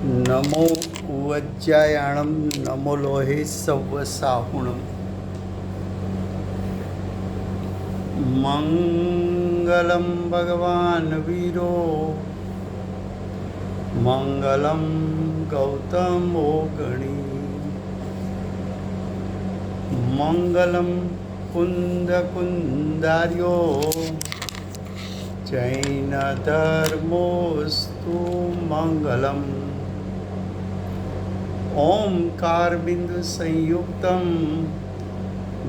नमो उवज्जायाणं नमो लोहे सव्वसाहुणं मङ्गलं भगवान् वीरो मङ्गलं गौतमो गणी मङ्गलं कुन्दकुन्दार्यो जैनधर्मोऽस्तु मङ्गलम् ओंकार बिंदु संयुक्तं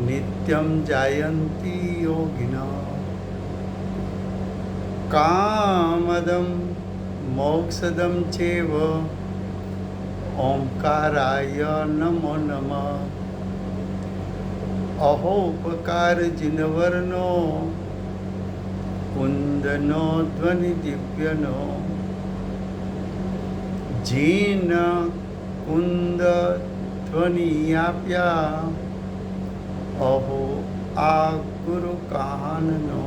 नित्यं जायन्ति योगिनः कामदं मोक्षदं चैव ओंकाराय नमो नमः अहोपकार जिनवर्णो कुंदनो ध्वनि दिव्यनो जीन कुंद ध्वनियाप्या अहो आ गुरु काननो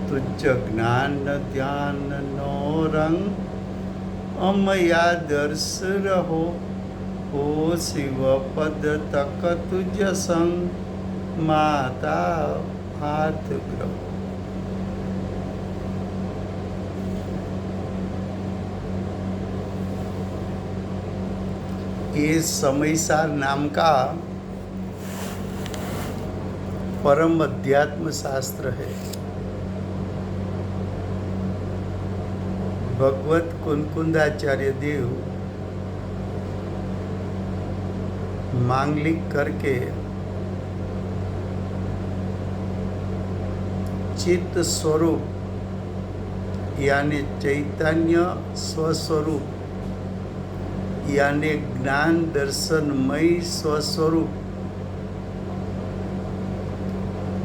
तुझ ज्ञान ध्यान नो रंग अमया दर्श रहो ओ शिव पद तक तुझ संग माता हाथ ग्रहो। ये समयसार नाम का परम अध्यात्म शास्त्र है। भगवत कुनकुंदाचार्य देव मांगलिक करके चित्त स्वरूप यानी चैतन्य स्वस्वरूप यानी ज्ञान दर्शनमय स्वस्वरूप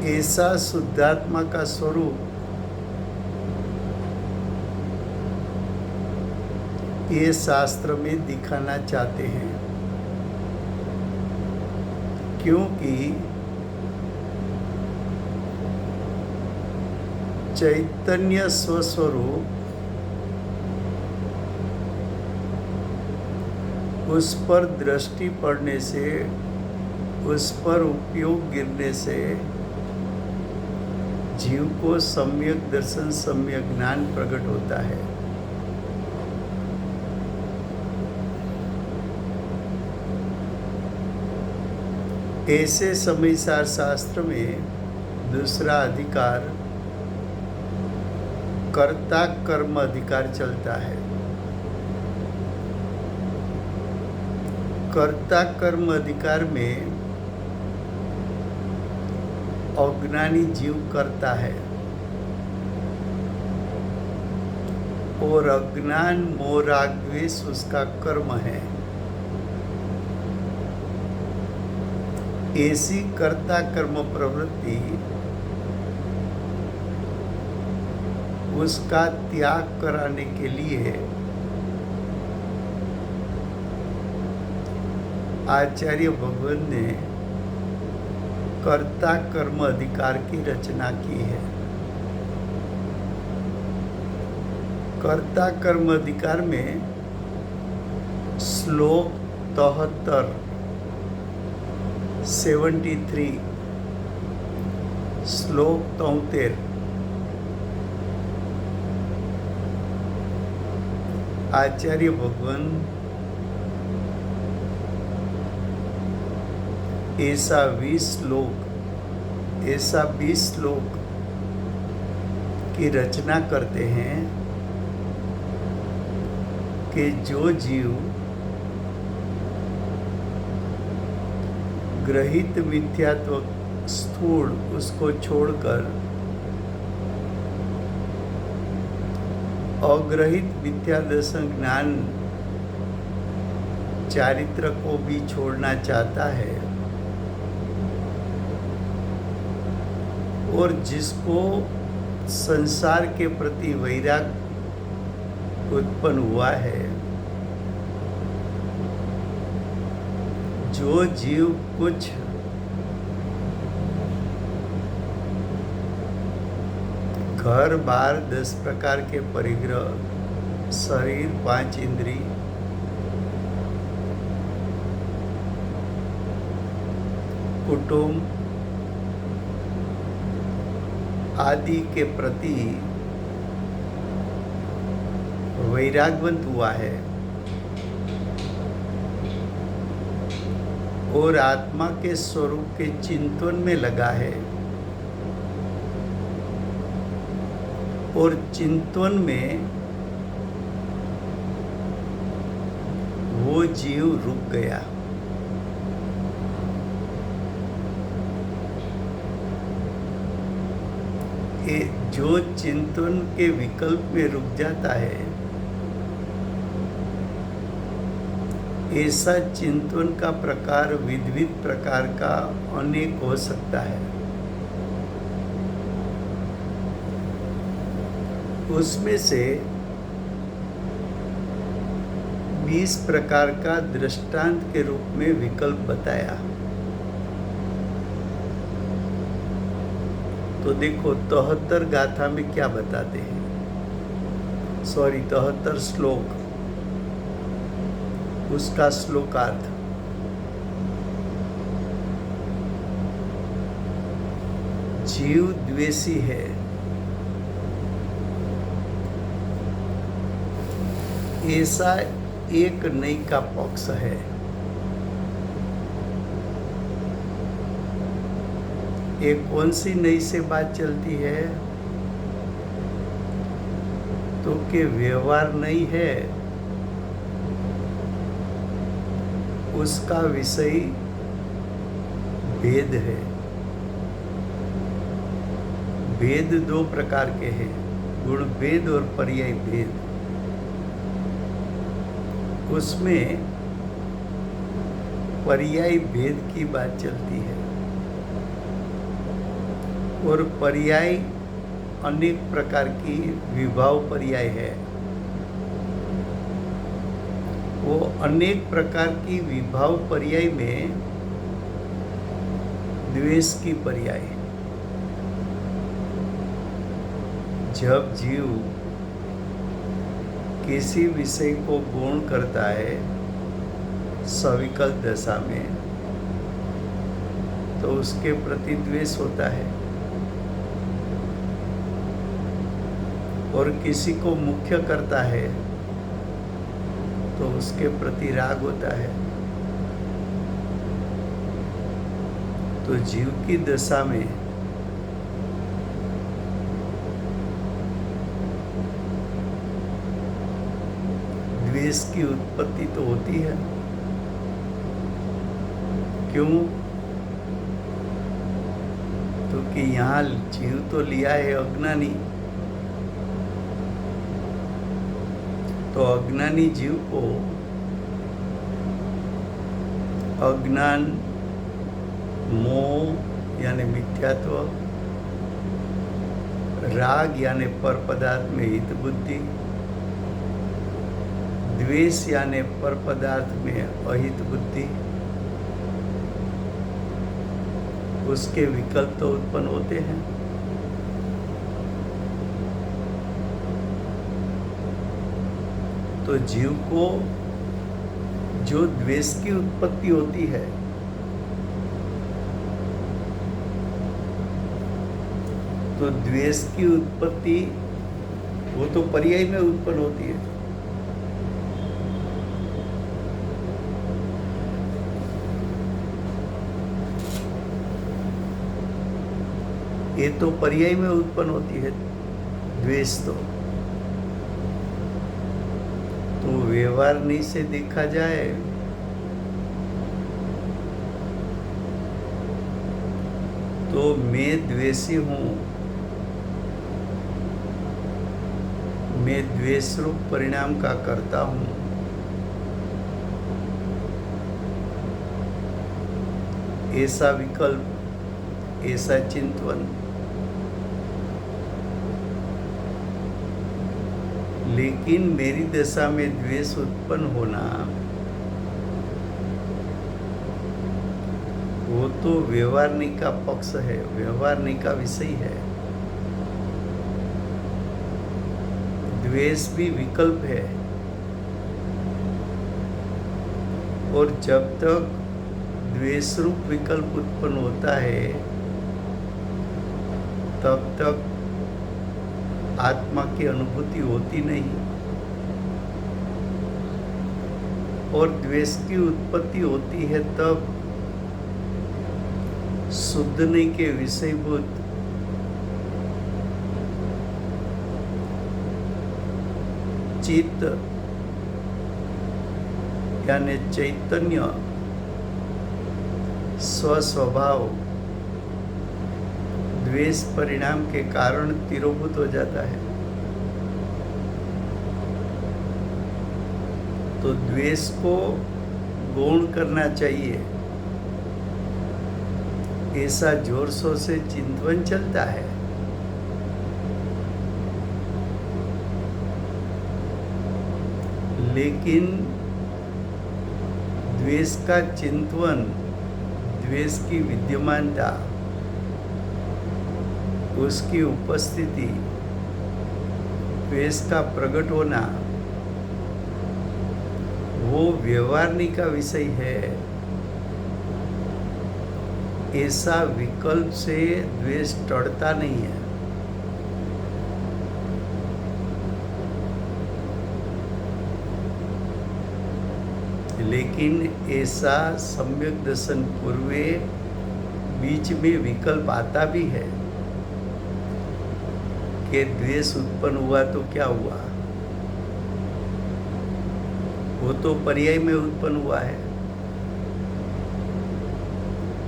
ऐसा शुद्धात्मा का स्वरूप ये शास्त्र में दिखाना चाहते हैं, क्योंकि चैतन्य स्वस्वरूप उस पर दृष्टि पड़ने से, उस पर उपयोग गिरने से जीव को सम्यक दर्शन सम्यक ज्ञान प्रकट होता है। ऐसे समयसार शास्त्र में दूसरा अधिकार कर्ता कर्म अधिकार चलता है। कर्ता कर्म अधिकार में अज्ञानी जीव करता है और अज्ञान मोह राग द्वेष उसका कर्म है। ऐसी कर्ता कर्म प्रवृत्ति उसका त्याग कराने के लिए आचार्य भगवान ने कर्ता कर्म अधिकार की रचना की है। कर्ता कर्म अधिकार में श्लोक 73 श्लोक 73 आचार्य भगवान ऐसा 20 श्लोक की रचना करते हैं कि जो जीव ग्रहित मिथ्यात्व स्थूल उसको छोड़कर अग्रहित मिथ्या दर्शन ज्ञान चारित्र को भी छोड़ना चाहता है और जिसको संसार के प्रति वैराग उत्पन्न हुआ है, जो जीव कुछ घर बार 10 प्रकार के परिग्रह शरीर, 5 इंद्रिय, कुटुंब आदि के प्रति वैराग्यवंत हुआ है और आत्मा के स्वरूप के चिंतन में लगा है, और चिंतन में वो जीव रुक गया। जो चिंतन के विकल्प में रुक जाता है, ऐसा चिंतन का प्रकार विविध प्रकार का अनेक हो सकता है। उसमें से 20 प्रकार का दृष्टांत के रूप में विकल्प बताया। तो देखो 73 गाथा में क्या बताते हैं, 73 श्लोक, उसका श्लोकार्थ। जीव द्वेषी है, ऐसा एक नई का पक्ष है। एक कौन सी नई से बात चलती है, तो कि व्यवहार नहीं है, उसका विषय भेद है। भेद 2 प्रकार के हैं, गुण भेद और पर्याय भेद। उसमें पर्याय भेद की बात चलती है, और पर्याय अनेक प्रकार की विभाव पर्याय है। वो अनेक प्रकार की विभाव पर्याय में द्वेष की पर्याय। जब जीव किसी विषय को गौण करता है सविकल्प दशा में, तो उसके प्रति द्वेष होता है, और किसी को मुख्य करता है तो उसके प्रति राग होता है। तो जीव की दशा में द्वेष की उत्पत्ति तो होती है। क्यों? तो कि यहाँ जीव तो लिया है अज्ञानी, तो अज्ञानी जीव को अज्ञान, मोह यानी मिथ्यात्व, राग यानी पर पदार्थ में हित बुद्धि, द्वेष यानी पर पदार्थ में अहित बुद्धि, उसके विकल्प तो उत्पन्न होते हैं। तो जीव को जो द्वेष की उत्पत्ति होती है, तो द्वेष की उत्पत्ति वो तो पर्याय में उत्पन्न होती है। ये तो पर्याय में उत्पन्न होती है द्वेष। तो व्यवहार नहीं से देखा जाए तो मैं द्वेषी हूँ, मैं द्वेष रूप परिणाम का करता हूँ, ऐसा विकल्प, ऐसा चिंतन। लेकिन मेरी दशा में द्वेष उत्पन्न होना वो तो व्यवहारणी का पक्ष है, व्यवहारणी का विषय है। द्वेष भी विकल्प है, और जब तक द्वेष रूप विकल्प उत्पन्न होता है तब तक आत्मा की अनुभूति होती नहीं, और द्वेष की उत्पत्ति होती है तब शुद्धने के विषयभूत चित्त यानी चैतन्य स्वस्वभाव द्वेष परिणाम के कारण तिरोभूत हो जाता है। तो द्वेष को गौण करना चाहिए, ऐसा जोर शोर से चिंतन चलता है। लेकिन द्वेष का चिंतन, द्वेष की विद्यमानता, उसकी उपस्थिति, द्वेष का प्रकट होना वो व्यवहारिक का विषय है। ऐसा विकल्प से द्वेष टळता नहीं है। लेकिन ऐसा सम्यक दर्शन पूर्वे बीच में विकल्प आता भी है कि द्वेष उत्पन्न हुआ तो क्या हुआ, वो तो पर्याय में उत्पन्न हुआ है,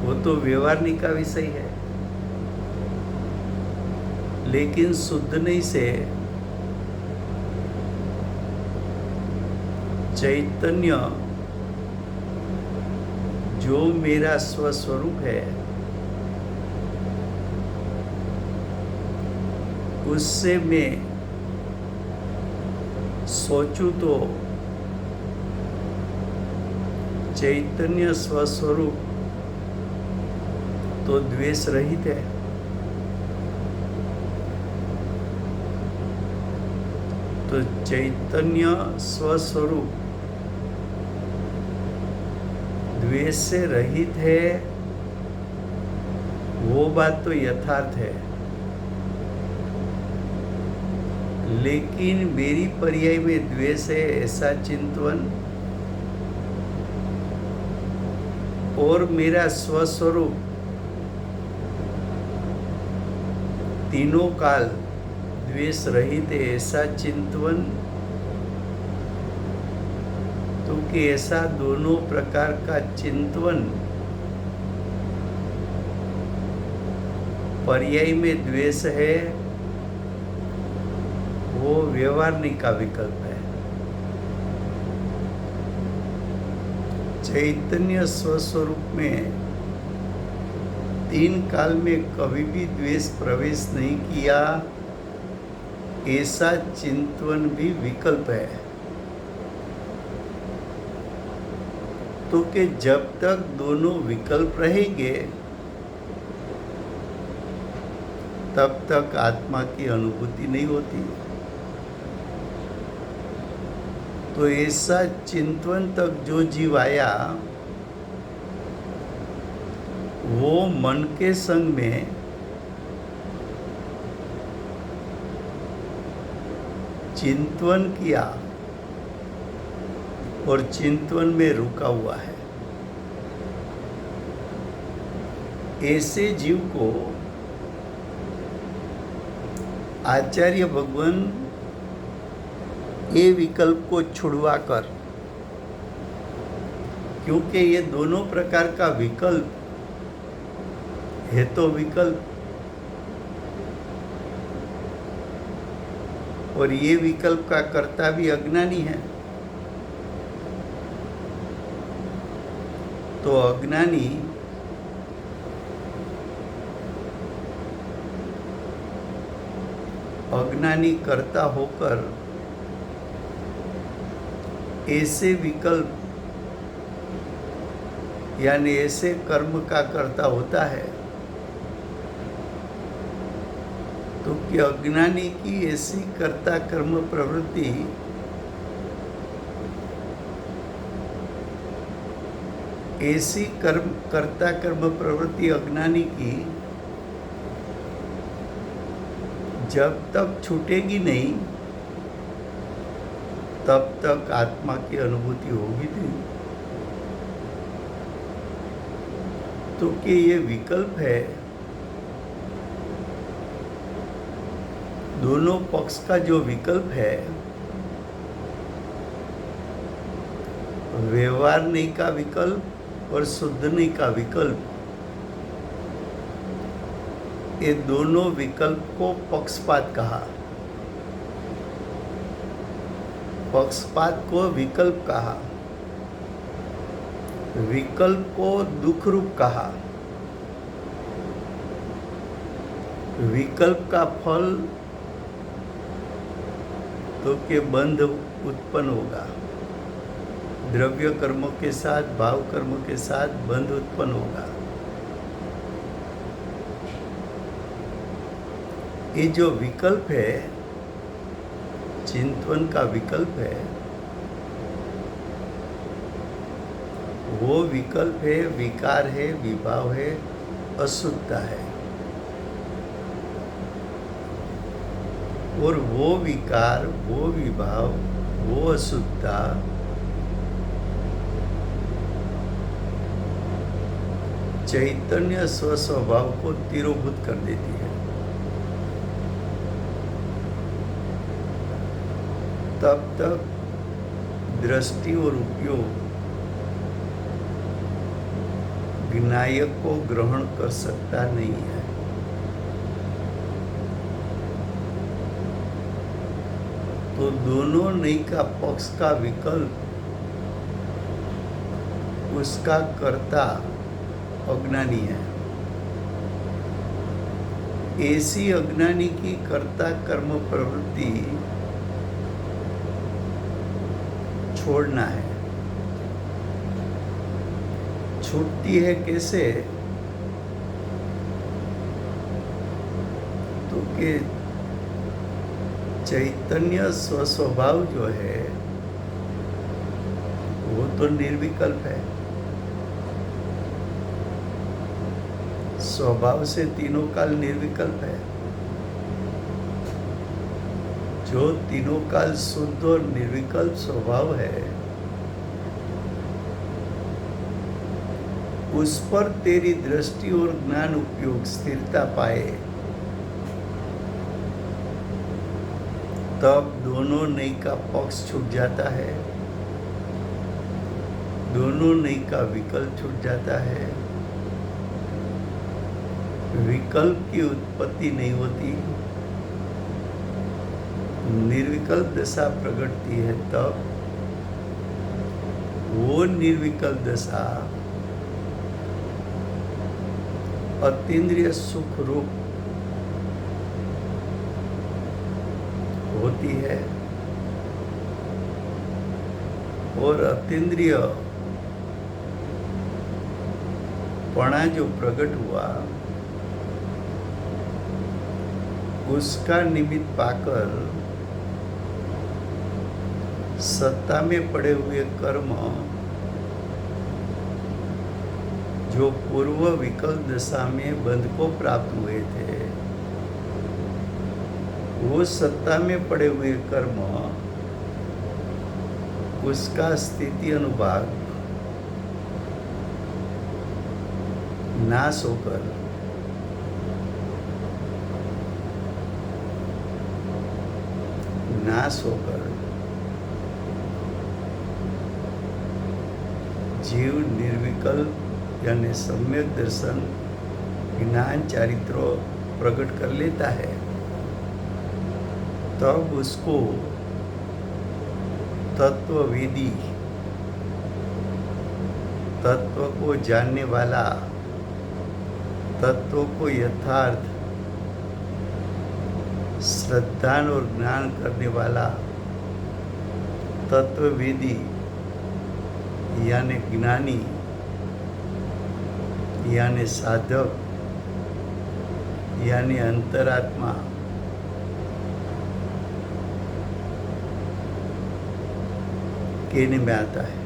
वो तो व्यवहारिक का विषय है। लेकिन शुद्ध नहीं से चैतन्य जो मेरा स्वस्वरूप है उससे मैं सोचूं तो चैतन्य स्वस्वरूप तो द्वेष रहित है। तो चैतन्य स्वस्वरूप द्वेष से रहित है, वो बात तो यथार्थ है। लेकिन मेरी पर्याय में द्वेष है ऐसा चिंतन और मेरा स्वस्वरूप तीनों काल द्वेष रहित है ऐसा चिंतन, क्योंकि ऐसा दोनों प्रकार का चिंतन पर्याय में द्वेष है, वो व्यवहारिक का विकल्प है। चैतन्य स्वस्वरूप में तीन काल में कभी भी द्वेष प्रवेश नहीं किया, ऐसा चिंतन भी विकल्प है। तो कि जब तक दोनों विकल्प रहेंगे तब तक आत्मा की अनुभूति नहीं होती। तो ऐसा चिंतन तक जो जीव आया वो मन के संग में चिंतन किया और चिंतन में रुका हुआ है। ऐसे जीव को आचार्य भगवान ये विकल्प को छुड़वाकर, क्योंकि ये दोनों प्रकार का विकल्प है तो विकल्प, और ये विकल्प का कर्ता भी अज्ञानी है। तो अज्ञानी कर्ता होकर ऐसे विकल्प यानी ऐसे कर्म का कर्ता होता है। तो कि अज्ञानी की ऐसी कर्ता कर्म प्रवृत्ति कर्ता कर्म प्रवृत्ति अज्ञानी की जब तक छूटेगी नहीं तब तक आत्मा की अनुभूति होगी नहीं। तो कि ये विकल्प है, दोनों पक्ष का जो विकल्प है, व्यवहार नहीं का विकल्प और शुद्ध नहीं का विकल्प, ये दोनों विकल्प को पक्षपात कहा। पक्षपात को विकल्प कहा, विकल्प को दुख रूप कहा। विकल्प का फल तो के बंध उत्पन्न होगा, द्रव्य कर्मों के साथ भाव कर्मों के साथ बंध उत्पन्न होगा। ये जो विकल्प है, चिंतन का विकल्प है, वो विकल्प है, विकार है, विभाव है, अशुद्धता है। और वो विकार, वो विभाव, वो अशुद्धता चैतन्य स्वस्वभाव को तिरोभूत कर देती है। तब तक दृष्टि और उपयोग ज्ञायक को ग्रहण कर सकता नहीं है। तो दोनों नहीं का पक्ष का विकल्प, उसका कर्ता अज्ञानी है। ऐसी अज्ञानी की कर्ता कर्म प्रवृत्ति छोड़ना है। छूटती है कैसे? तो कि चैतन्य स्वस्वभाव जो है वो तो निर्विकल्प है। स्वभाव से तीनों काल निर्विकल्प है। जो तीनों काल शुद्ध और निर्विकल्प स्वभाव है, उस पर तेरी दृष्टि और ज्ञान उपयोग स्थिरता पाए, तब दोनों नहीं का पक्ष छूट जाता है, दोनों नहीं का विकल्प छूट जाता है, विकल्प की उत्पत्ति नहीं होती, निर्विकल्प दशा प्रगटती है। तब वो निर्विकल्प दशा अतीन्द्रिय सुख रूप होती है। और अतीन्द्रिय पणा जो प्रकट हुआ, उसका निमित्त पाकर सत्ता में पड़े हुए कर्म जो पूर्व विकल्प दशा में बंध को प्राप्त हुए थे, वो सत्ता में पड़े हुए कर्म, उसका स्थिति अनुभाग नाश होकर जीव निर्विकल्प यानी सम्यक दर्शन ज्ञान चारित्रों प्रकट कर लेता है। तब उसको तत्ववेदी, तत्व को जानने वाला, तत्व को यथार्थ श्रद्धान और ज्ञान करने वाला तत्ववेदी यानी ज्ञानी यानी साधक यानी अंतरात्मा कहने में आता है।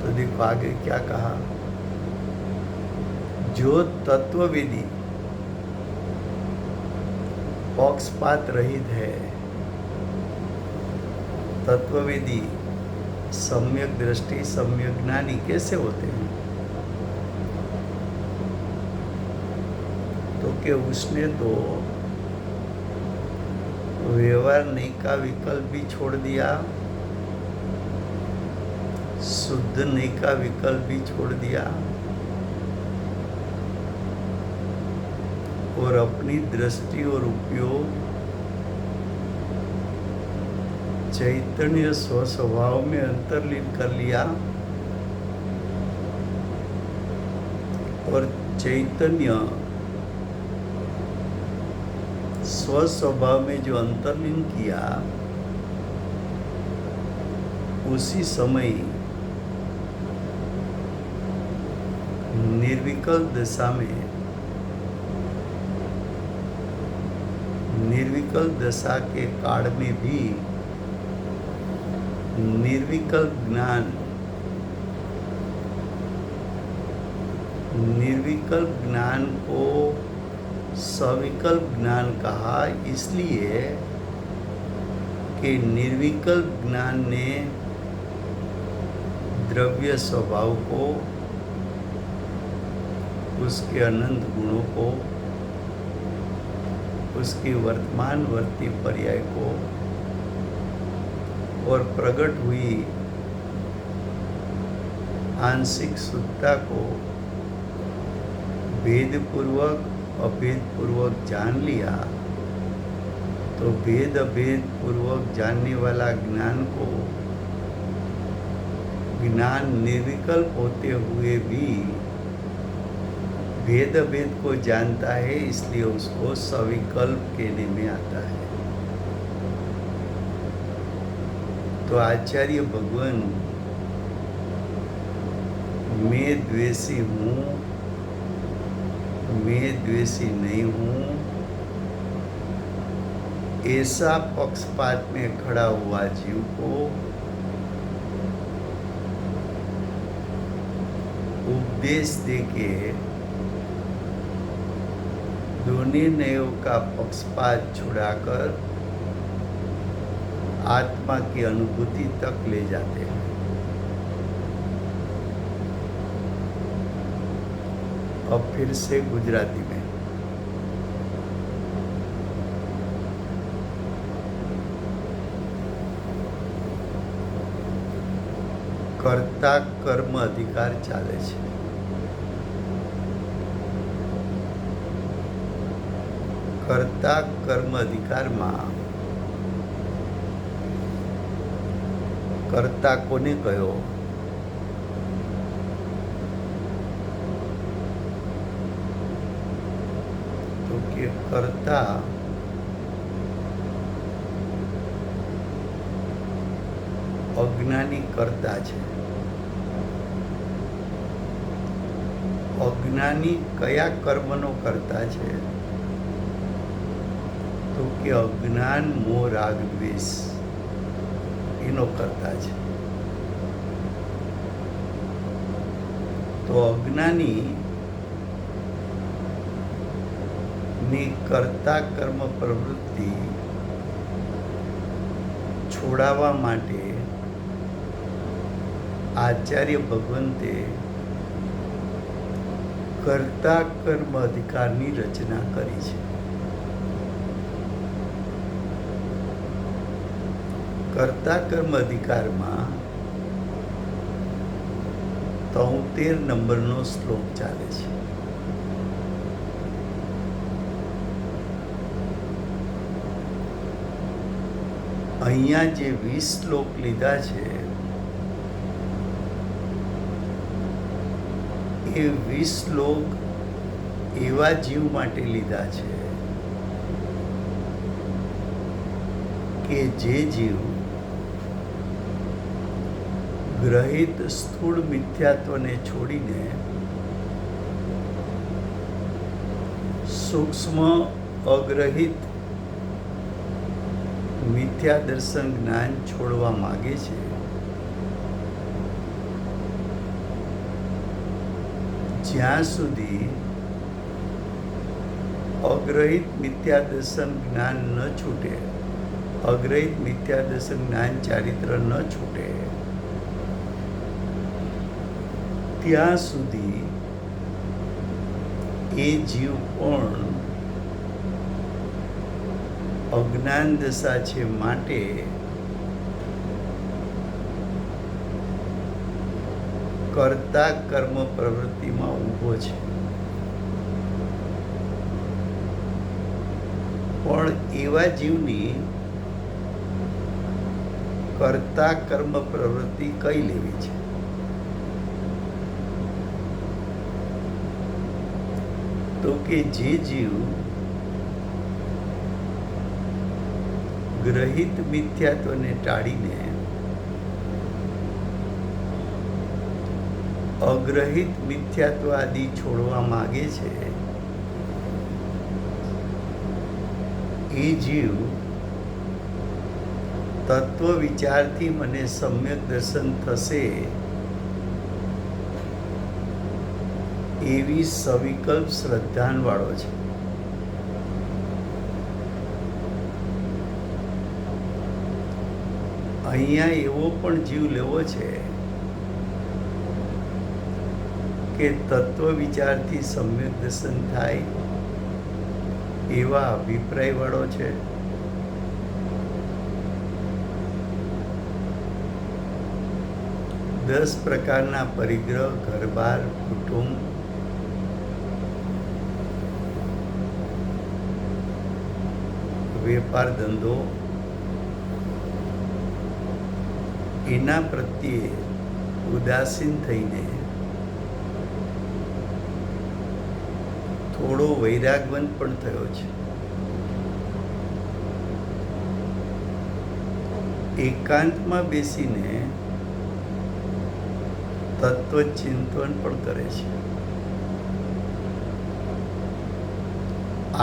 तो देखो आगे क्या कहा, जो तत्ववेदी पक्षपात रहित है, तत्ववेदी सम्यक दृष्टि सम्यक ज्ञानी कैसे होते हैं? तो कि उसने तो व्यवहार नहीं का विकल्प भी छोड़ दिया, शुद्ध नहीं का विकल्प भी छोड़ दिया और अपनी दृष्टि और उपयोग चैतन्य स्वस्वभाव में अंतर्लीन कर लिया और चैतन्य स्वस्वभाव में जो अंतर्लीन किया, उसी समय निर्विकल्प दशा में, निर्विकल्प दशा के काल में भी निर्विकल्प ज्ञान, निर्विकल्प ज्ञान को सविकल्प ज्ञान कहा, इसलिए कि निर्विकल्प ज्ञान ने द्रव्य स्वभाव को, उसके अनंत गुणों को, उसकी वर्तमान वर्ती पर्याय को और प्रकट हुई आंशिक शुद्धता को भेदपूर्वक अभेद पूर्वक जान लिया। तो भेद अभेद पूर्वक जानने वाला ज्ञान को, ज्ञान निर्विकल्प होते हुए भी भेद अभेद को जानता है, इसलिए उसको सविकल्प कहने में आता है। तो आचार्य भगवान मैं द्वेषी हूँ, मैं द्वेषी नहीं हूँ, ऐसा पक्षपात में खड़ा हुआ जीव को उपदेश देके दो निर्णयों का पक्षपात छुड़ाकर आत्मा की अनुभूति तक ले जाते हैं। अब फिर से गुजराती में, कर्ता कर्म अधिकार चाले छे। कर्ता कर्म अधिकार में कर्ता कोने कहो? तो कि कर्ता अज्ञानी कर्ता छे। अज्ञानी कया कर्मनो कर्ता छे? तो कि अज्ञान मोह राग द्वेष एनो करता है। तो अज्ञानी ने कर्ता कर्म प्रवृत्ति छोड़ावा माटे आचार्य भगवंते कर्ता कर्म अधिकारनी रचना करी छे। कर्ता कर्म अधिकार में 73 नंबरनो श्लोक चाले छे। अहींया जे 20 श्लोक लीधा छे, ए 20 श्लोक एवा जीव माटे लीधा छे के जे जीव ग्रहित स्थूल मिथ्यात्व ने छोड़ीने सूक्ष्म अग्रहित મિથ્યા દર્શન જ્ઞાન છોડવા માગે છે, જ્યાં સુધી અગ્રહિત મિથ્યા દર્શન જ્ઞાન ન છૂટે, અગ્રહિત મિથ્યા દર્શન જ્ઞાન ચારિત્ર ન છૂટે, ત્યાં સુધી એ જીવ પણ અજ્ઞાન દશા છે, માટે કર્તા કર્મ પ્રવૃત્તિમાં ઊભો છે. પણ એવા જીવની કર્તા કર્મ પ્રવૃત્તિ કઈ લેવી છે? તો કે જે જીવ ગ્રહિત મિથ્યાત્વને ટાળીને અગ્રહિત મિથ્યાત્વ આદિ છોડવા માગે છે, એ જીવ તત્વ વિચારથી મને સમ્યક દર્શન થશે એવી સવિકલ્પ શ્રદ્ધાવાળો છે. અહીંયા એવો પણ જીવ લેવો છે કે તત્વ વિચારથી સમ્યક દર્શન થાય એવા અભિપ્રાય વાળો છે. દસ પ્રકારના પરિગ્રહ, ઘરબાર, કુટુંબ, વેપાર ધંધો, એના પ્રત્યે ઉદાસીન થઈને થોડો વૈરાગવંત પણ થયો છે. એકાંતમાં બેસીને તત્વચિંતન પણ કરે છે.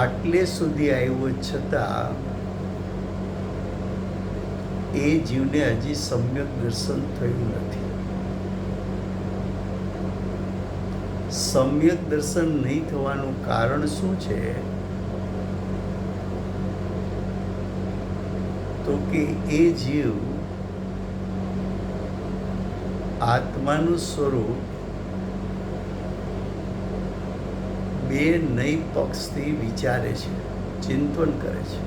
આટલે સુધી આવ્યો છતાં એ જીવને હજી સમ્યક દર્શન થયું નથી. સમ્યક દર્શન નહીં થવાનું કારણ શું છે? તો કે એ જીવ આત્માનું સ્વરૂપ બે નઈ પક્ષથી વિચારે છે, ચિંતન કરે છે.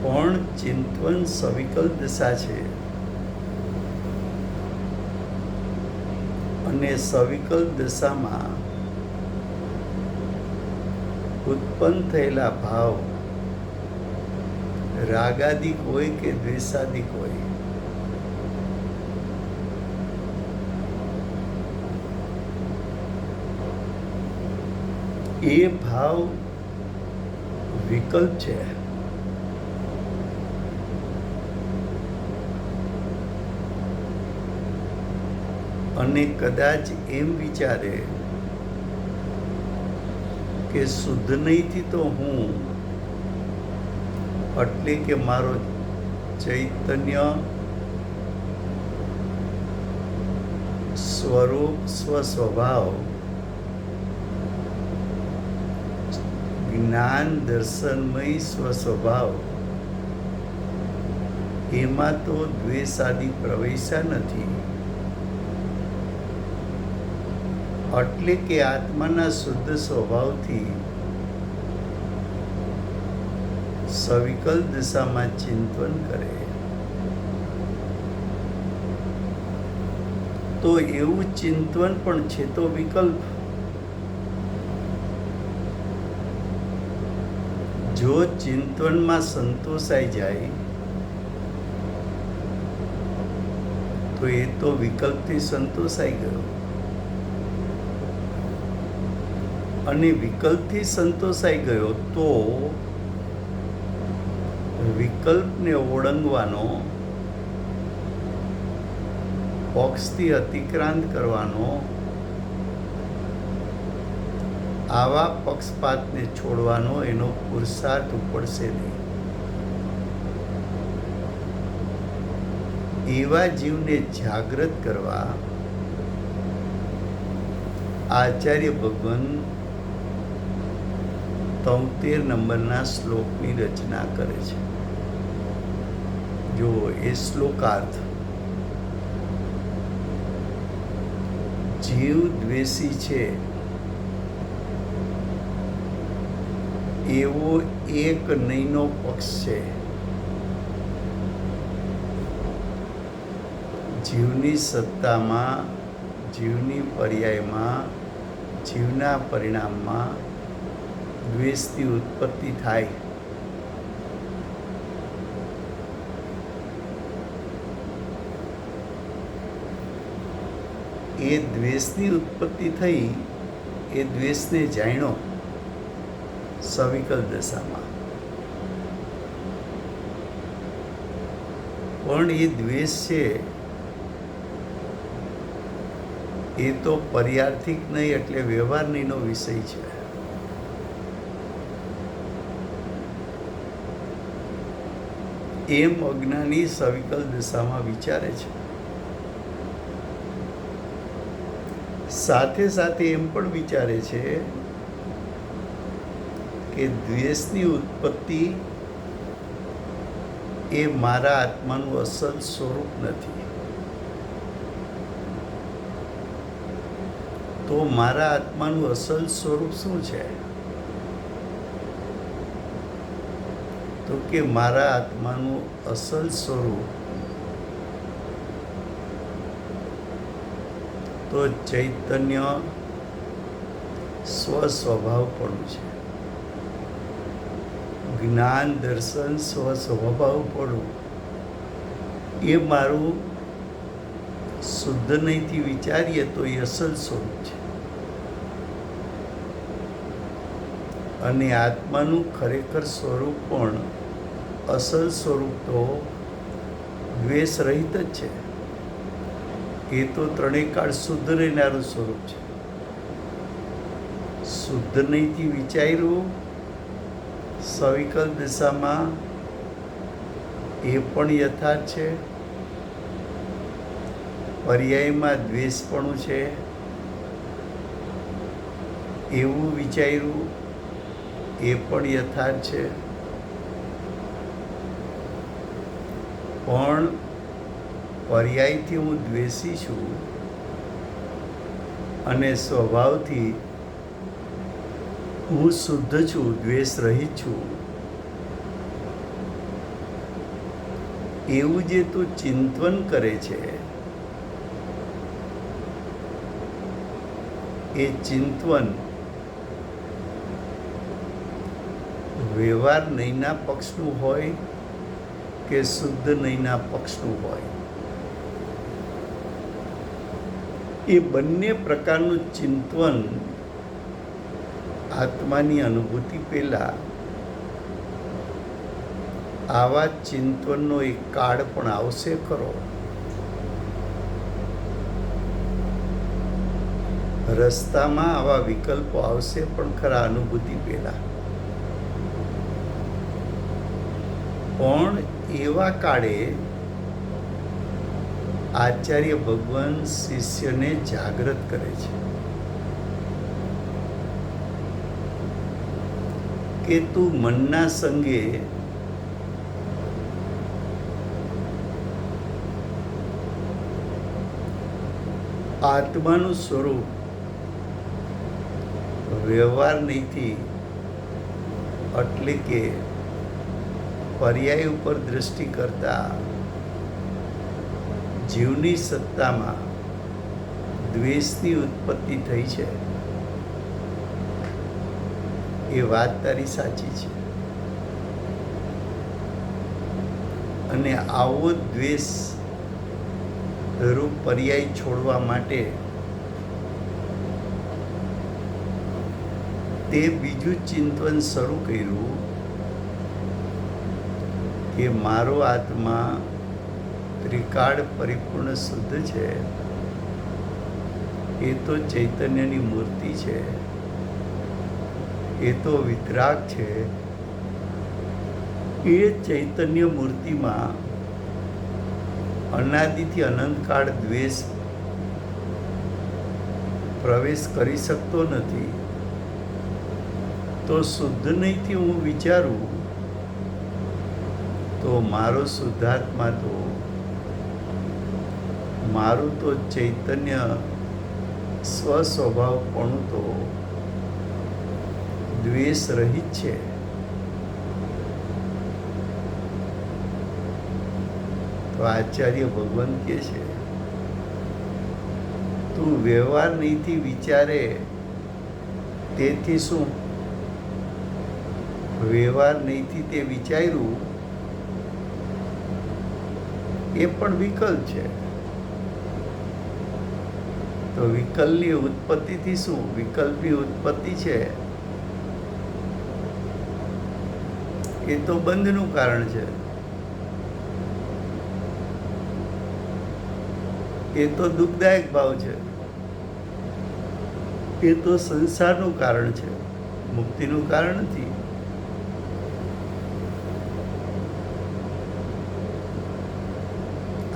પણ ચિંતન સવિકલ્પ દશા છે, અને સવિકલ્પ દશામાં ઉત્પન્ન થયેલા ભાવ રાગાદિક હોય કે દ્વેષાદિક હોય, એ ભાવ વિકલ્પ છે. અને કદાચ એમ વિચારે કે શુદ્ધ નહીંથી તો હું, એટલે કે મારો ચૈતન્ય સ્વરૂપ સ્વસ્વભાવ જ્ઞાન દર્શનમય સ્વસ્વભાવ, એમાં તો દ્વેષાદિ પ્રવેશા નથી. એટલે કે આત્માના શુદ્ધ સ્વભાવથી સવિકલ્પ દશામાં ચિંતન કરે, તો એવું ચિંતન પણ છે તો વિકલ્પ. જો ચિંતનમાં સંતોષાઈ જાય તો એ તો વિકલ્પથી સંતોષાઈ ગયો. અને વિકલ્પથી સંતોષાઈ ગયો તો વિકલ્પને ઓળંગવાનો, પક્ષથી અતિક્રાંત કરવાનો આવા પક્ષપાતને છોડવાનો એનો પુરુષાર્થ ઉપડશે નહીં. એવા જીવને જાગૃત કરવા આચાર્ય ભગવાન 73 નંબરના શ્લોકની રચના કરે છે. જો એ શ્લોકાર્થ: જીવ દ્વેષી છે એવો એક નહીંનો પક્ષ છે. જીવની સત્તામાં, જીવની પર્યાયમાં, જીવના પરિણામમાં દ્વેષની ઉત્પત્તિ થાય. એ દ્વેષની ઉત્પત્તિ થઈ, એ દ્વેષને જાણ્યો સવિકલ દશામાં. પણ એ દ્વેષ છે એ તો પર્યાર્થિક નહીં, એટલે વ્યવહાર નહીંનો વિષય છે. એમ અજ્ઞાની સવિકલ દશામાં વિચારે છે. સાથે સાથે એમ પણ વિચારે છે કે દ્વેષની ઉત્પત્તિ એ મારા આત્માનું અસલ સ્વરૂપ નથી. તો મારા આત્માનું અસલ સ્વરૂપ શું છે? તો કે મારા આત્માનું અસલ સ્વરૂપ તો ચૈતન્ય સ્વસ્વભાવપણું છે. જ્ઞાન દર્શન સ્વસ્વભાવપણું એ મારું શુદ્ધ નહીંથી વિચારીએ તો એ અસલ સ્વરૂપ છે. અને આત્માનું ખરેખર સ્વરૂપ પણ અસલ સ્વરૂપ તો દ્વેષ રહિત જ છે. એ તો ત્રણેય કાળ શુદ્ધ રહેનારું સ્વરૂપ છે. શુદ્ધ નહીંથી વિચાર્યું સવિકલ દિશામાં એ પણ યથાર્થ છે. પર્યાયમાં દ્વેષપણું છે એવું વિચાર્યું એ પણ યથાર્થ છે. પણ પર્યાયથી હું દ્વેષી છું અને સ્વભાવથી હું શુદ્ધ છું, દ્વેષ રહિત છું. એવું જે તું ચિંતન કરે છે એ ચિંતન વ્યવહાર નહીંના પક્ષનું હોય કે શુદ્ધ નહીંના પક્ષનું હોય, એ બંને પ્રકારનું ચિંતન આત્માની અનુભૂતિ પહેલા આવા ચિંતનનો એક કાળ પણ આવશે ખરો. રસ્તામાં આવા વિકલ્પો આવશે પણ ખરા અનુભૂતિ પહેલા. પણ એવા કાળે આચાર્ય ભગવાન શિષ્યને જાગૃત કરે છે કે તું મનના સંગે આત્માનું સ્વરૂપ વ્યવહાર નહીંથી એટલે કે પર્યાય ઉપર દ્રષ્ટિ કરતા જીવની સત્તામાં દ્વેષની ઉત્પત્તિ થઈ છે. એ વાત તારી સાચી છે. અને આવો દ્વેષ રૂપ પર્યાય છોડવા માટે તે બીજું ચિંતન શરૂ કર્યું કે મારો આત્મા ત્રિકાળ પરિપૂર્ણ શુદ્ધ છે. એ તો ચૈતન્યની મૂર્તિ છે. એ તો વિતરાગ છે. એ ચૈતન્ય મૂર્તિમાં અનાદિથી અનંતકાળ દ્વેષ પ્રવેશ કરી શકતો નથી. તો શુદ્ધ નહીંથી હું વિચારું તો મારો શુદ્ધાત્મા તો મારું તો ચૈતન્ય સ્વસ્વભાવપણું તો દ્વેષ રહિત છે. તો આચાર્ય ભગવાન કહે છે, તું વ્યવહાર નહીંથી વિચારે તેથી શું? વ્યવહાર નહીંથી તે વિચાર્યું એ પણ વિકલ્પ છે. તો વિકલ્પની ઉત્પત્તિથી શું? વિકલ્પની ઉત્પત્તિ છે એ તો બંધનું કારણ છે. એ તો દુઃખદાયક ભાવ છે. એ તો સંસારનું કારણ છે, મુક્તિનું કારણ નથી.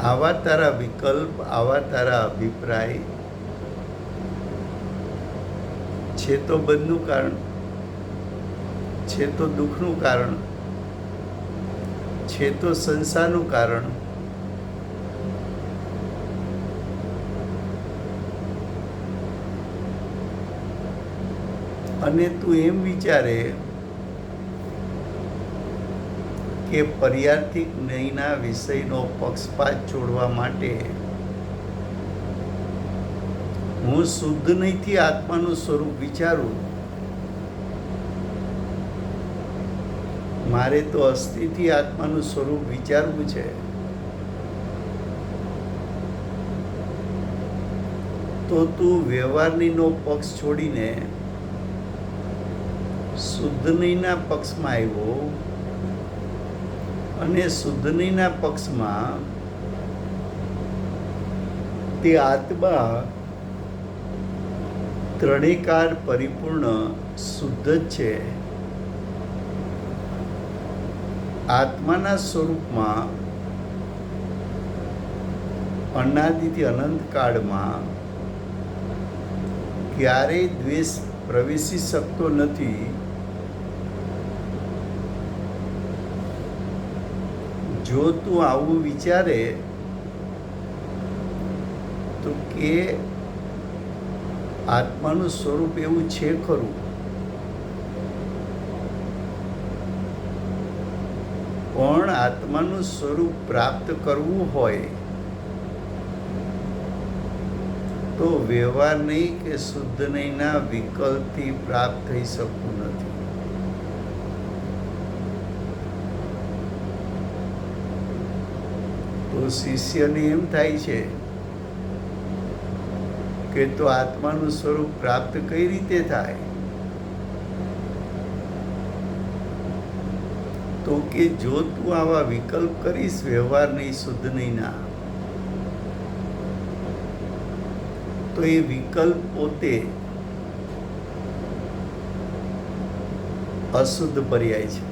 આવા તારા વિકલ્પ, આવા તારા અભિપ્રાય છે તો બંધનું કારણ, છે તો દુઃખનું કારણ, છે તો સંસારનું કારણ. અને તું એમ વિચારે કે પર્યાર્થિક જ્ઞેયના વિષયનો પક્ષપાત છોડવા માટે હું શુદ્ધ નહીંથી આત્માનું સ્વરૂપ વિચારું. મારે તો અસ્થિથી આત્માનું સ્વરૂપ વિચારવું છે. તો તું વ્યવહારનીનો પક્ષ છોડીને શુદ્ધ નહીંના પક્ષમાં આવ્યો અને શુદ્ધ નહીંના પક્ષમાં તે આત્મા ત્રણેકાર પરિપૂર્ણ શુદ્ધ જ છે. આત્માના સ્વરૂપમાં અનાદિથી અનંત કાળમાં ક્યારેય દ્વેષ પ્રવેશી શકતો નથી. જો તું આવું વિચારે તો કે આત્માનું સ્વરૂપ એવું છે ખરું, પણ આત્માનું સ્વરૂપ પ્રાપ્ત કરવું હોય તો વ્યવહાર નહીં કે શુદ્ધ નહીંના વિકલ્પથી પ્રાપ્ત થઈ શકતું નથી. તો શિષ્યને એમ થાય છે કે તો આત્માનું સ્વરૂપ પ્રાપ્ત કઈ રીતે થાય? તો કે જો તું આવા વિકલ્પ કરીશ વ્યવહાર નહીં શુદ્ધ નહીંના, તો એ વિકલ્પ પોતે અશુદ્ધ પર્યાય છે.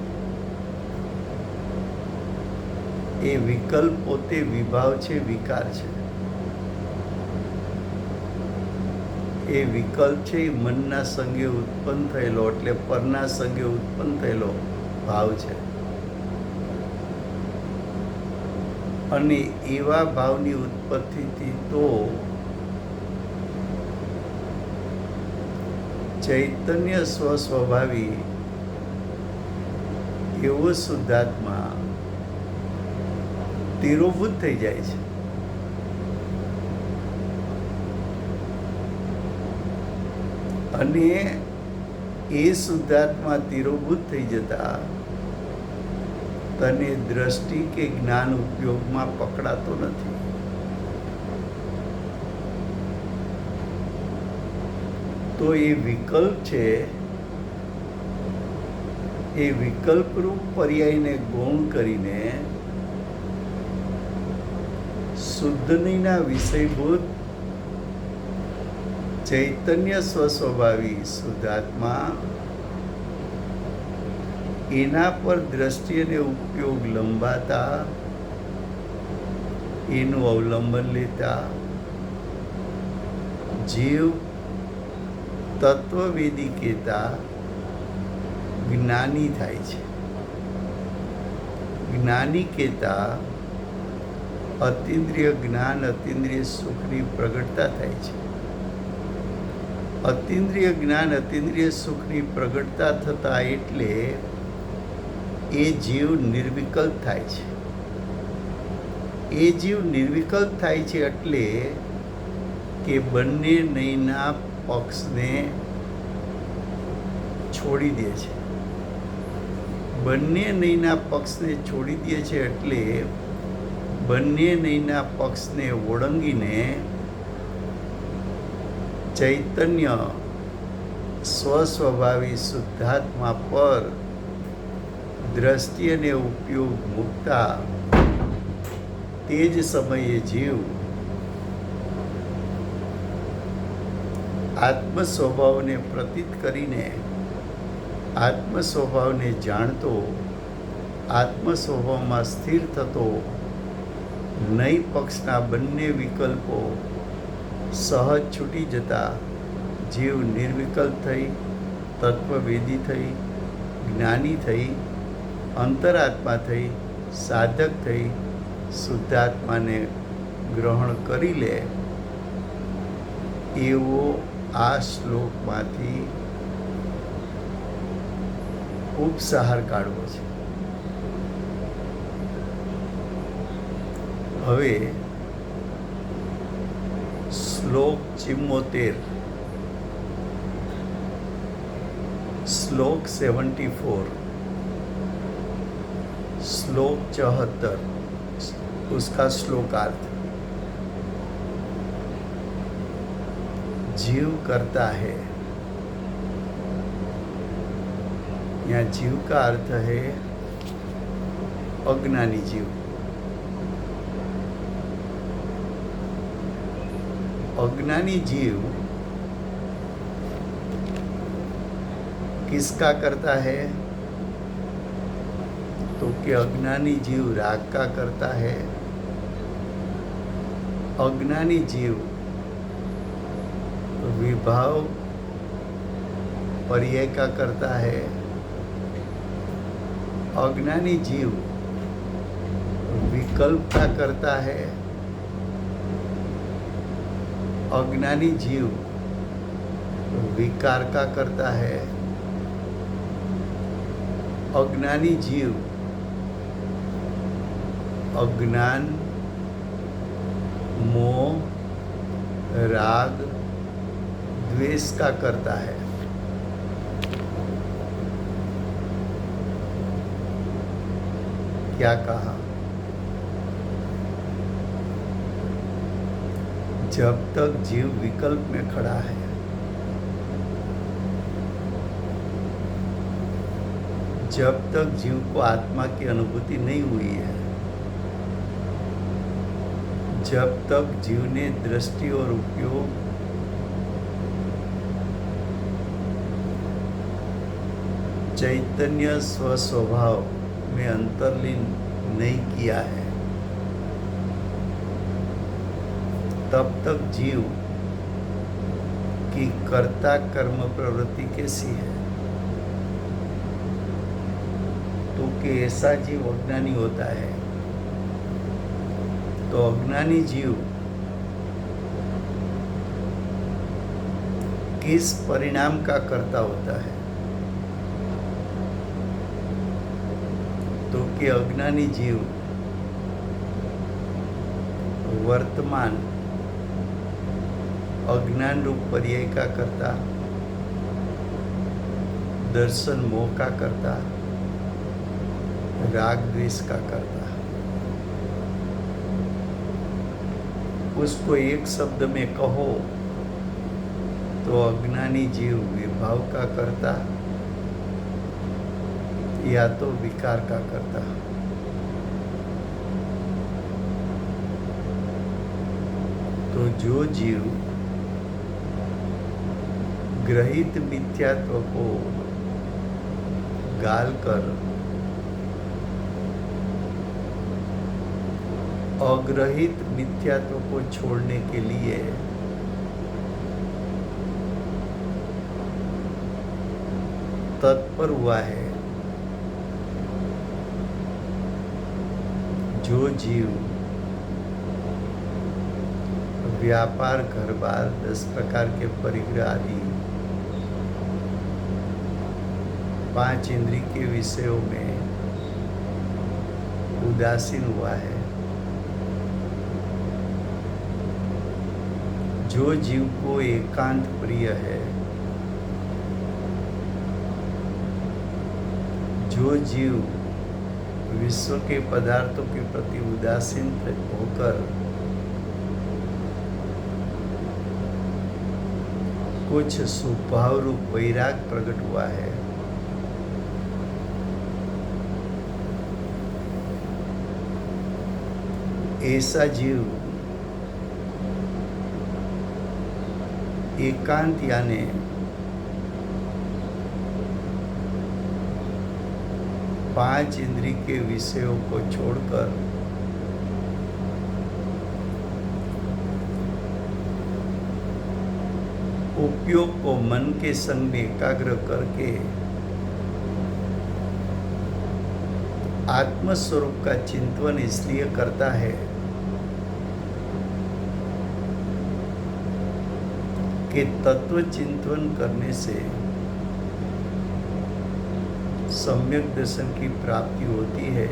એ વિકલ્પ પોતે વિભાવ છે, વિકાર છે. એ વિકલ્પ છે એ મનના સંગે ઉત્પન્ન થયેલો, એટલે પરના સંગે ઉત્પન્ન થયેલો ભાવ છે. અને એવા ભાવની ઉત્પત્તિથી તો ચૈતન્ય સ્વસ્વભાવી એવો શુદ્ધાત્મા તિરોભૂત થઈ જાય છે. અને એ શુદ્ધાત્મા તિરોભૂત થઈ જતા તને દ્રષ્ટિ કે જ્ઞાન ઉપયોગમાં પકડાતો નથી. તો એ વિકલ્પ છે, એ વિકલ્પરૂપ પર્યાયને ગૌણ કરીને શુદ્ધ નહીંના વિષયભૂત ચૈતન્ય સ્વસ્વભાવી શુદ્ધાત્મા એના પર દ્રષ્ટિ અને ઉપયોગ લંબાતા, એનું અવલંબન લેતા જીવ તત્વવેદી કહેતા જ્ઞાની થાય છે. જ્ઞાની કહેતા અતિન્દ્રિય જ્ઞાન, અતિન્દ્રિય સુખની પ્રગટતા થાય છે. અતિન્દ્રિય જ્ઞાન, અતિન્દ્રિય સુખની પ્રગટતા થતાં એટલે એ જીવ નિર્વિકલ્પ થાય છે. એ જીવ નિર્વિકલ્પ થાય છે એટલે કે બંને નયના પક્ષને છોડી દે છે. બંને નયના પક્ષને છોડી દે છે એટલે બંને નયના પક્ષને ઓળંગીને ચૈતન્ય સ્વસ્વભાવી શુદ્ધાત્મા પર દ્રષ્ટિ અને ઉપયોગ મૂકતા તે જ સમયે જીવ આત્મ સ્વભાવને પ્રતીત કરીને, આત્મ સ્વભાવને જાણતો, આત્મ સ્વભાવમાં સ્થિર થતો નય પક્ષના બંને વિકલ્પો સહજ છૂટી જતા જીવ નિર્વિકલ્પ થઈ, તત્વવેદી થઈ, જ્ઞાની થઈ, અંતરાત્મા થઈ, સાધક થઈ, શુદ્ધાત્માને ગ્રહણ કરી લે એવો આ શ્લોકમાંથી ઉપસાર કાઢવો છે. હવે શ્લોક 74, श्लोक 74, श्लोक 74, उसका श्लोकार्थ. जीव करता है, यहाँ जीव का अर्थ है अज्ञानी जीव. अज्ञानी जीव किसका करता है? तो कि अज्ञानी जीव राग का करता है, अज्ञानी जीव विभाव पर्याय का करता है, अज्ञानी जीव विकल्प का करता है, अज्ञानी जीव विकार का करता है, अज्ञानी जीव अज्ञान, मोह, राग, द्वेष का करता है. क्या कहा? जब तक जीव विकल्प में खड़ा है, जब तक जीव को आत्मा की अनुभूति नहीं हुई है, जब तक जीव ने दृष्टि और उपयोग चैतन्य स्वस्वभाव में अंतर्लीन नहीं किया है, तब तक जीव की कर्ता कर्म प्रवृत्ति कैसी है? तो कि ऐसा जीव अज्ञानी होता है. तो अज्ञानी जीव किस परिणाम का कर्ता होता है? तो कि अज्ञानी जीव वर्तमान अज्ञान रूप पर्याय का कर्ता, दर्शन मोह का कर्ता, राग द्वेष का करता. उसको एक शब्द में कहो तो अज्ञानी जीव विभाव का करता या तो विकार का करता. तो जो जीव ग्रहित मिथ्यात्व को गालकर अग्रहित मिथ्यात्व को छोड़ने के लिए तत्पर हुआ है। जो जीव व्यापार, घर-बार, 10 प्रकार के परिग्रह आदि 5 इंद्रिय के विषयों में उदासीन हुआ है, जो जीव को एकांत प्रिय है, जो जीव विश्व के पदार्थों के प्रति उदासीन होकर कुछ स्वभाव रूप वैराग प्रकट हुआ है, ऐसा जीव एकांत यानी पांच इंद्रिय के विषयों को छोड़कर उपयोग को मन के संग में एकाग्र करके आत्मस्वरूप का चिंतन इसलिए करता है कि तत्व चिंतन करने से सम्यक दर्शन की प्राप्ति होती है,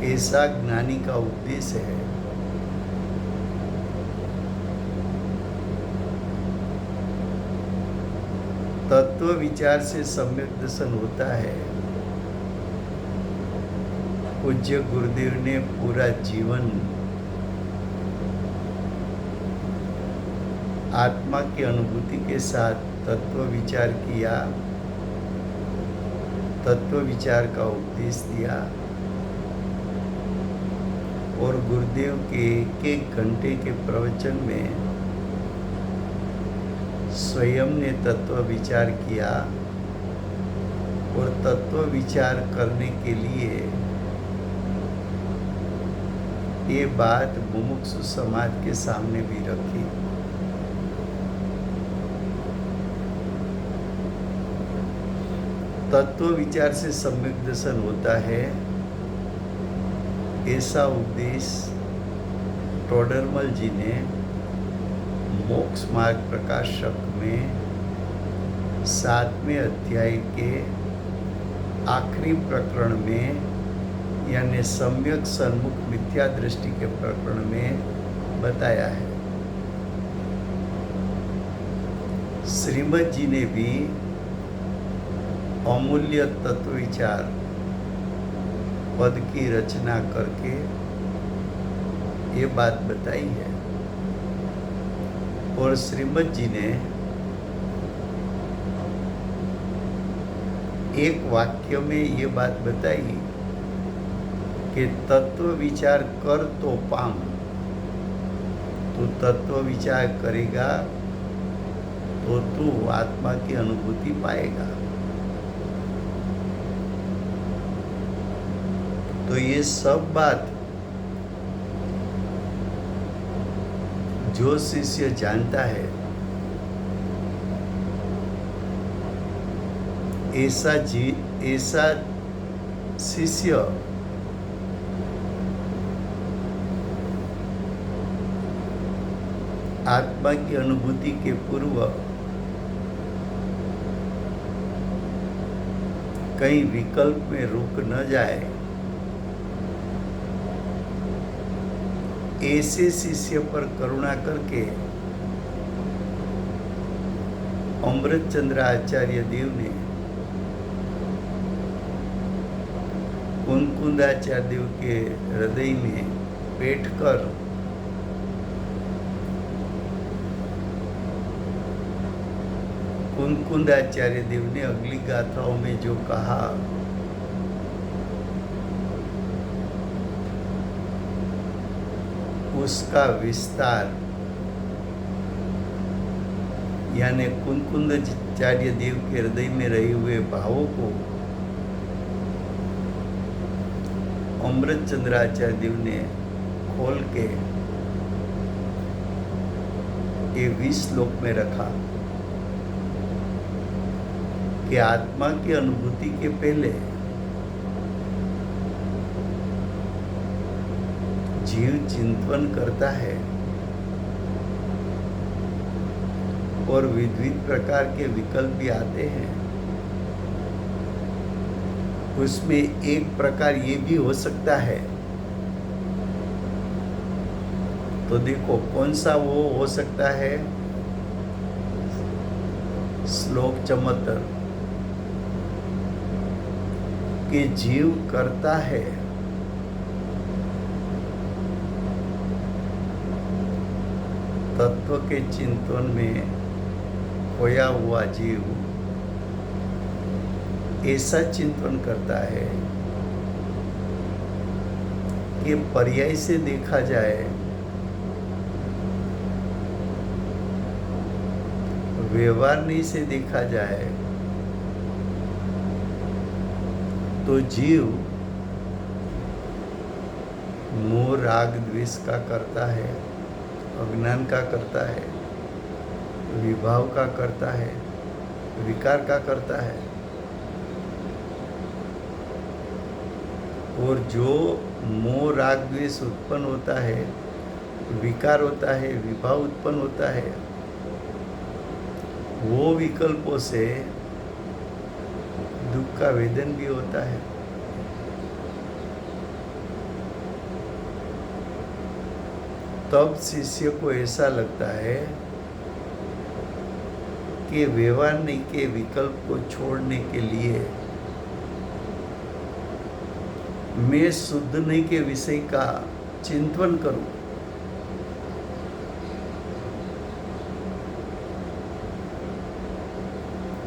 ऐसा ज्ञानी का उद्देश्य है। तत्व विचार से सम्यक दर्शन होता है। पूज्य गुरुदेव ने पूरा जीवन आत्मा की अनुभूति के साथ तत्व विचार किया, तत्व विचार का उपदेश दिया और गुरुदेव के एक घंटे के प्रवचन में स्वयं ने तत्व विचार किया और तत्व विचार करने के लिए ये बात मुमुक्षु समाज के सामने भी रखी। तत्व विचार से सम्यक दर्शन होता है, ऐसा उपदेश टोडरमल जी ने मोक्ष मार्ग प्रकाशक में 7वें अध्याय के आखिरी प्रकरण में यानी सम्यक सन्मुख मिथ्या दृष्टि के प्रकरण में बताया है। श्रीमद जी ने भी अमूल्य तत्व विचार पद की रचना करके ये बात बताई है और श्रीमद जी ने एक वाक्य में ये बात बताई कि तत्व विचार कर तो पाम, तो तत्व विचार करेगा तो तू आत्मा की अनुभूति पाएगा। तो ये सब बात जो शिष्य जानता है, ऐसा शिष्य आत्मा की अनुभूति के पूर्व कहीं विकल्प में रुक न जाए, ऐसे शिष्य पर करुणा करके अमृतचंद्र आचार्य देव ने कुंकुंदाचार्य देव के हृदय में बैठकर कुंकुंदाचार्य देव ने अगली गाथाओं में जो कहा उसका विस्तार यानी कुंदकुंदाचार्य देव के हृदय में रहे हुए भावों को अमृतचंद्राचार्य देव ने खोल के ये 20 श्लोक में रखा कि आत्मा की अनुभूति के पहले जीव चिंतन करता है और विविध प्रकार के विकल्प भी आते हैं। उसमें एक प्रकार ये भी हो सकता है, तो देखो कौन सा वो हो सकता है। श्लोक चमत्तर कि जीव करता है तत्व के चिंतन में खोया हुआ जीव ऐसा चिंतन करता है कि पर्याय से देखा जाए व्यवहार से देखा जाए तो जीव मोह राग द्वेष का करता है, अज्ञान का करता है, विभाव का करता है, विकार का करता है। और जो मोह राग द्वेष उत्पन्न होता है, विकार होता है, विभाव उत्पन्न होता है, वो विकल्पों से दुख का वेदन भी होता है। तब शिष्य को ऐसा लगता है कि व्यवहार नहीं के विकल्प को छोड़ने के लिए मैं शुद्ध नहीं के विषय का चिंतन करूं।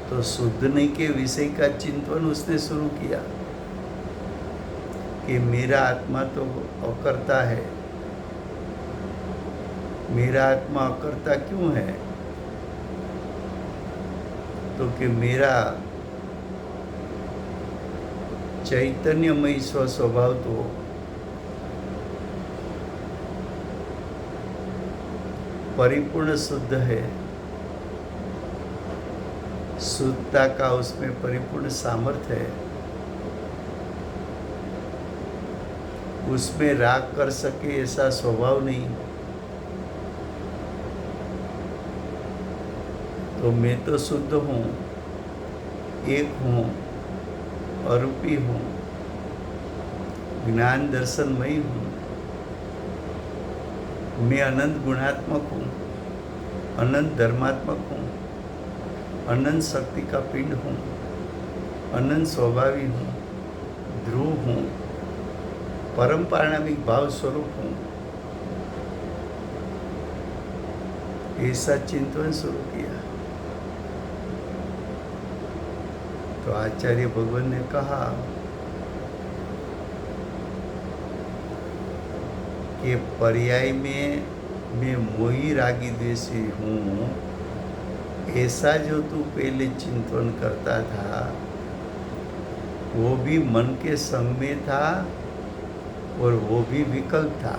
तो शुद्ध नहीं के विषय का चिंतन उसने शुरू किया कि मेरा आत्मा तो अकर्ता है। मेरा आत्मा अकर्ता क्यों है? तो कि मेरा चैतन्यमय स्वभाव तो परिपूर्ण शुद्ध है। शुद्धता का उसमें परिपूर्ण सामर्थ्य है। उसमें राग कर सके ऐसा स्वभाव नहीं। तो मैं तो शुद्ध हूँ, एक हूँ, अरूपी हूँ, ज्ञान दर्शनमयी हूँ। मैं अनंत गुणात्मक हूँ, अनंत धर्मात्मक हूँ, अनंत शक्ति का पिंड हूँ, अनंत स्वभावी हूँ, ध्रुव हूँ, परम पारणमिक भाव स्वरूप हूँ। ऐसा चिंतन शुरू किया तो आचार्य भगवान ने कहा कि पर्याय में मैं मोही रागी द्वेषी हूँ, ऐसा जो तू पहले चिंतन करता था वो भी मन के संग में था और वो भी विकल्प था।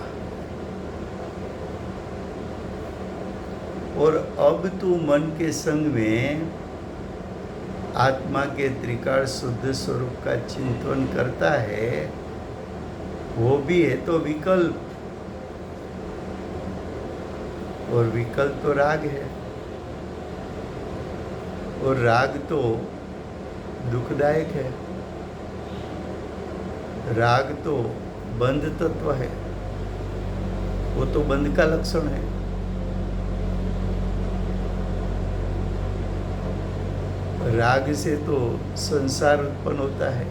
और अब तू मन के संग में आत्मा के त्रिकाल शुद्ध स्वरूप का चिंतन करता है, वो भी है तो विकल्प, और विकल्प तो राग है, और राग तो दुखदायक है। राग तो बंध तत्व है, वो तो बंध का लक्षण है। राग से तो संसार उत्पन्न होता है,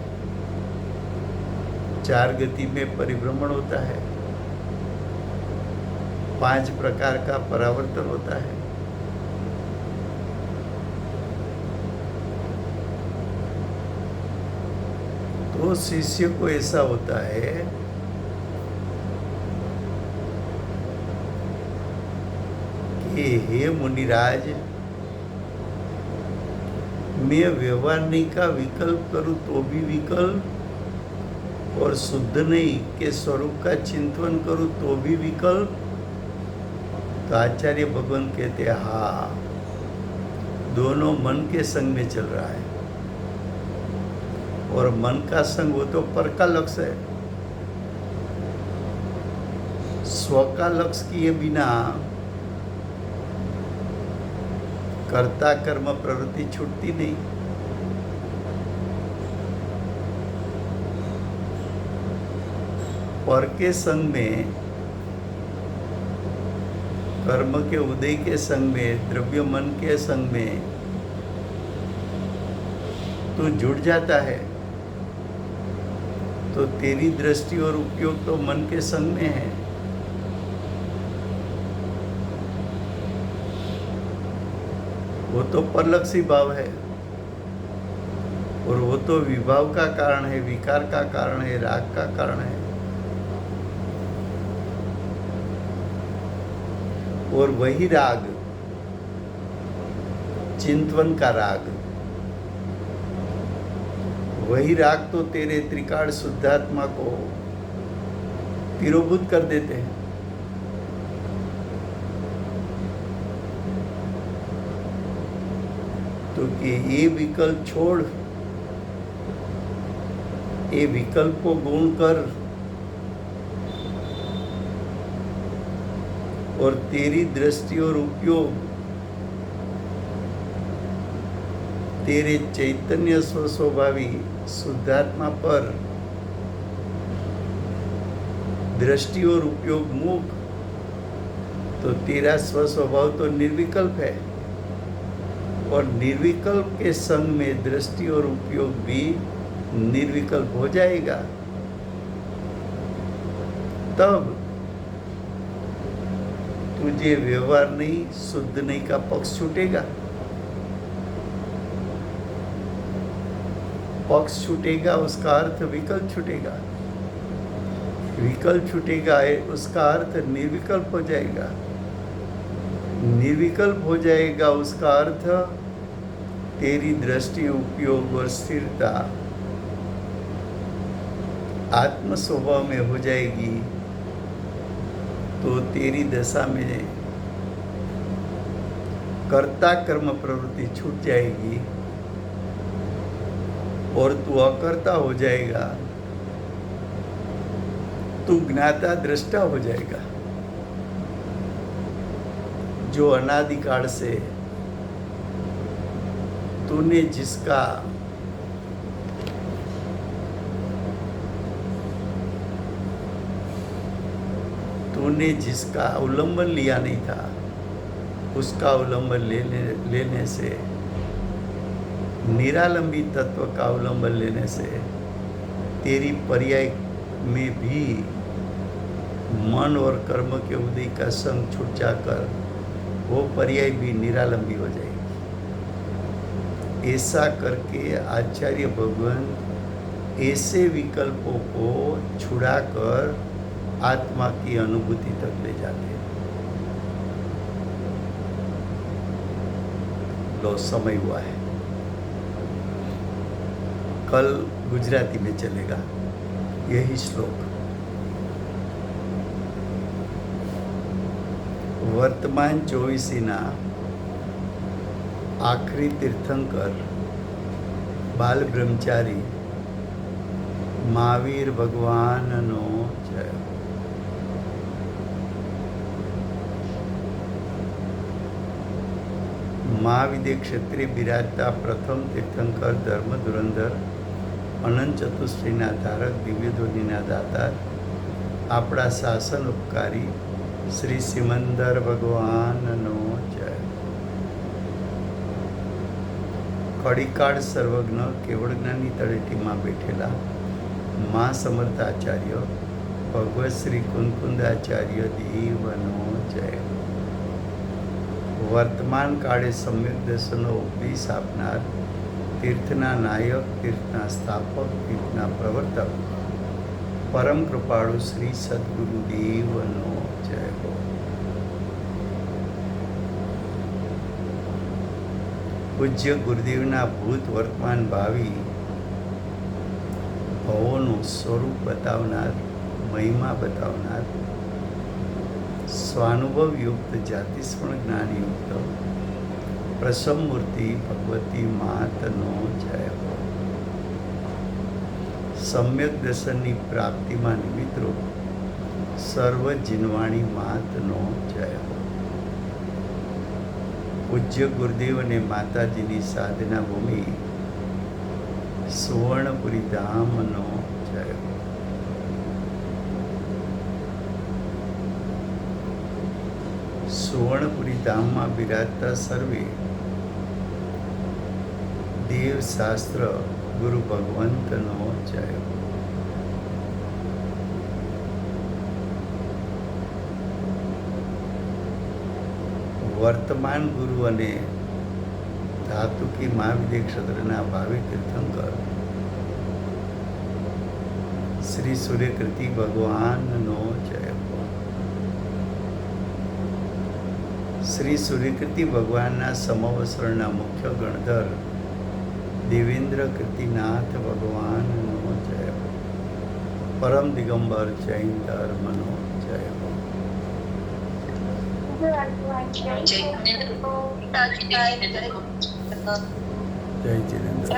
चार गति में परिभ्रमण होता है, 5 प्रकार का परावर्तन होता है। तो शिष्य को ऐसा होता है कि हे मुनिराज, मैं व्यवहार नहीं का विकल्प करूं तो भी विकल्प, और शुद्ध नहीं के स्वरूप का चिंतन करूं तो भी विकल्प। तो आचार्य भगवान कहते हैं हाँ, दोनों मन के संग में चल रहा है, और मन का संग वो तो पर का लक्ष्य है। स्व का लक्ष्य किए बिना कर्ता कर्म प्रवृत्ति छूटती नहीं। पर के संग में, कर्म के उदय के संग में, द्रव्य मन के संग में तू जुड़ जाता है, तो तेरी दृष्टि और उपयोग तो मन के संग में है। वो तो परलक्षी भाव है, और वो तो विभाव का कारण है, विकार का कारण है, राग का कारण है। और वही राग, चिंतवन का राग, वही राग तो तेरे त्रिकाल शुद्धात्मा को तिरोभूत कर देते हैं। तो कि ये विकल्प छोड़, ये विकल्प को गुण कर, और तेरी दृष्टि और उपयोग तेरे चैतन्य स्वस्वभावी शुद्धात्मा पर दृष्टि और उपयोग मुख, तो तेरा स्वस्वभाव तो निर्विकल्प है, और निर्विकल्प के संग में दृष्टि और उपयोग भी निर्विकल्प हो जाएगा। तब तुझे व्यवहार नहीं, शुद्ध नहीं का पक्ष छूटेगा। पक्ष छूटेगा उसका अर्थ विकल्प छूटेगा, विकल्प छूटेगा उसका अर्थ निर्विकल्प हो जाएगा, निर्विकल्प हो जाएगा उसका अर्थ तेरी दृष्टि, उपयोग और स्थिरता आत्म स्वभाव में हो जाएगी। तो तेरी दशा में कर्ता कर्म प्रवृत्ति छूट जाएगी, और तू अकर्ता हो जाएगा, तू ज्ञाता दृष्टा हो जाएगा। जो अनादिकाल से तूने जिसका अवलंबन लिया नहीं था, उसका अवलंबन लेने से, निरालंबी तत्व का अवलंबन लेने से तेरी पर्याय में भी मन और कर्म के उदय का संग छूट जाकर वो पर्याय भी निरालंबी हो जाएगी। ऐसा करके आचार्य भगवान ऐसे विकल्पों को छुड़ाकर आत्मा की अनुभूति तक ले जाते हैं। लो, समय हुआ है, कल गुजराती में चलेगा यही श्लोक। वर्तमान 24 आखरी तीर्थंकर बाल ब्रह्मचारी महावीर भगवाननो जय। महाविद्य ક્ષેત્રે બિરાજતા પ્રથમ તીર્થંકર ધર્મ ધુરંધર અનંત ચતુષ્ટ્રીના ધારક દિવ્ય ધ્વનિના દાતાર આપણા શાસન ઉપકારી શ્રી સિમંદર ભગવાનનો જય। કડીકાળ સર્વજ્ઞ કેવળ જ્ઞાની તળેટીમાં બેઠેલા મા સમર્થાચાર્ય ભગવત શ્રી કુંદકુંદાચાર્ય દેવનો જય। વર્તમાન કાળે સમ્યક દર્શનનો ઉપદેશ આપનાર तीर्थना नायक, तीर्थना स्थापक, तीर्थना प्रवर्तक परम कृपाळु श्री सद्गुरुदेवनो जय हो। પૂજ્ય ગુરુદેવના ભૂત વર્તમાન ભાવિ ભવોનું સ્વરૂપ બતાવનાર, મહિમા બતાવનાર, સ્વાનુભવયુક્ત જાતિસ્મરણ જ્ઞાનયુક્ત પ્રસમ મૂર્તિ ભગવતી માતનો જય હો. સમ્યક દર્શનની પ્રાપ્તિમાં નિમિત્તરૂપ સર્વ જીનવાણી માતનો જય હો. પૂજ્ય ગુરુદેવ અને માતાજીની સાધના ભૂમિ સુવર્ણપુરી ધામનો જય હો. સુવર્ણપુરી ધામમાં બિરાજતા સર્વે દેવશાસ્ત્ર ગુરુ ભગવંતનો જય હો. વર્તમાન ગુરુ અને ધાતુકી મહાવિદ્ય ક્ષેત્રના ભાવિ તીર્થંકર શ્રી સૂર્યકૃતિ ભગવાનનો જય હો. શ્રી સૂર્યકૃતિ ભગવાનના સમવસરણના મુખ્ય ગણધર દેવેન્દ્ર કૃતિનાથ ભગવાનનો જય હો. પરમ દિગંબર જૈન ધર્મનો જય હો. જય જિનેન્દ્ર.